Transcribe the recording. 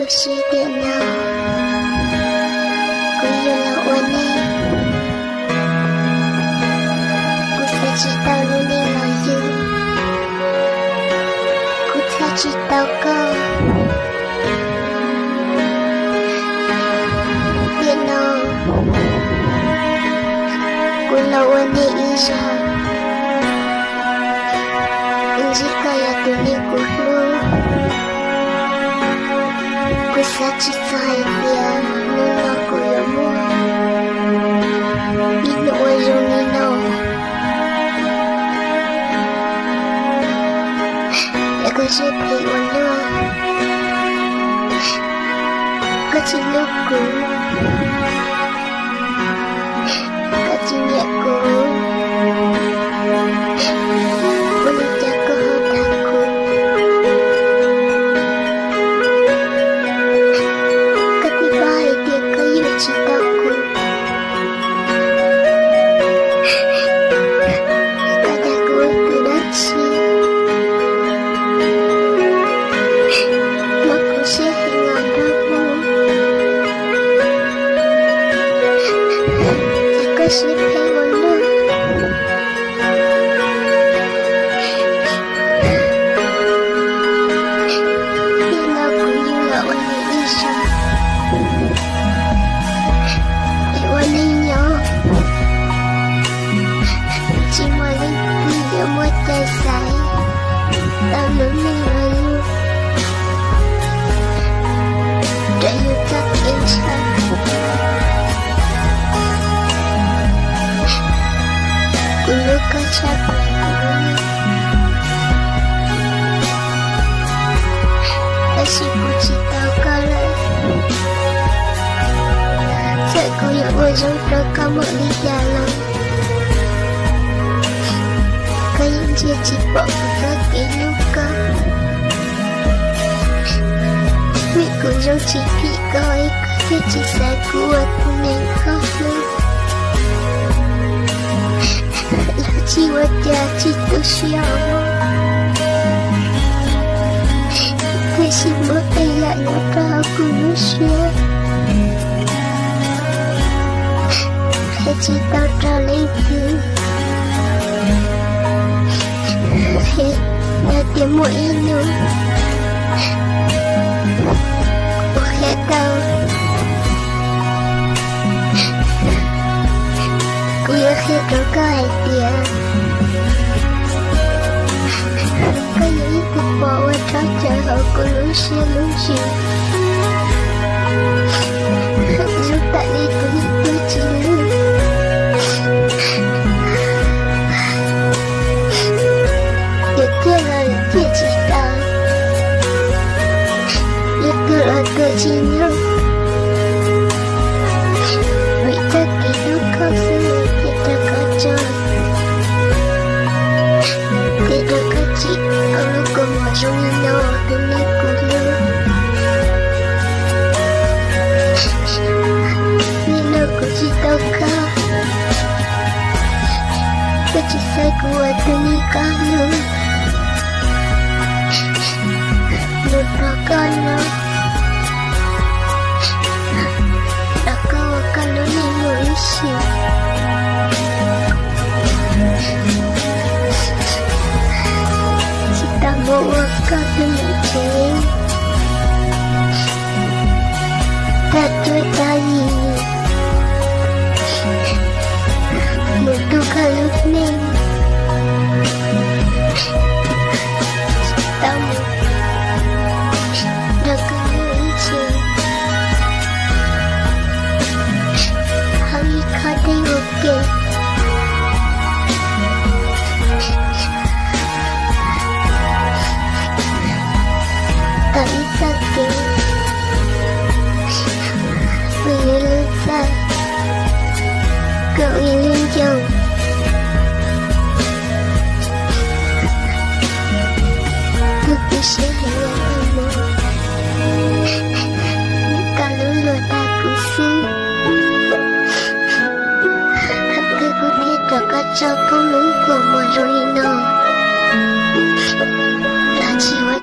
しでなKuyulawane Kusachitaw lulilayu Kusachitaw ko Pino Kulawane isha Unjikaya tunikuhlu Kusachitaya nuna kuyamu Inuwajunino Yakujipi unua Kachinuku Kachinyaku Ulijaku hotaku Katibahay dia kayu cintaku Kadaku teraci Makusya hingga damu Yakasih hewanmu Bila kuyulawane isya Iwaninya Chimaling dia mutasai Lalu nirayu Dayu tak insya Kulu kacapai kurunya Kasih puji tau kalah Saya wajah kamu di jalan Kayak dia cipok pakai luka Miku jauh cipi kau ikat Cisa kuat kuning kahlu Laci wajah citu siapa Kasih buat elaknya tahu manusia Cita terlibu Dia mau inu Boleh tahu Ku yakin terkait dia Kayak itu bawa caca Aku lusi-lusi Aku tak itu cinta Dia cinta Itulah kecinta Kita hidup semua kita kacau Kita kecil Kalau kau masuk ino Dunia kudu Nina ku cinta kau Kecisai kuat dunia kamu Lupakanlah Aku akan menunggu isi Kita bawa kaki mencari Tak cuitai Untuk kalau ni Tamu Cho con lũ của mùa rồi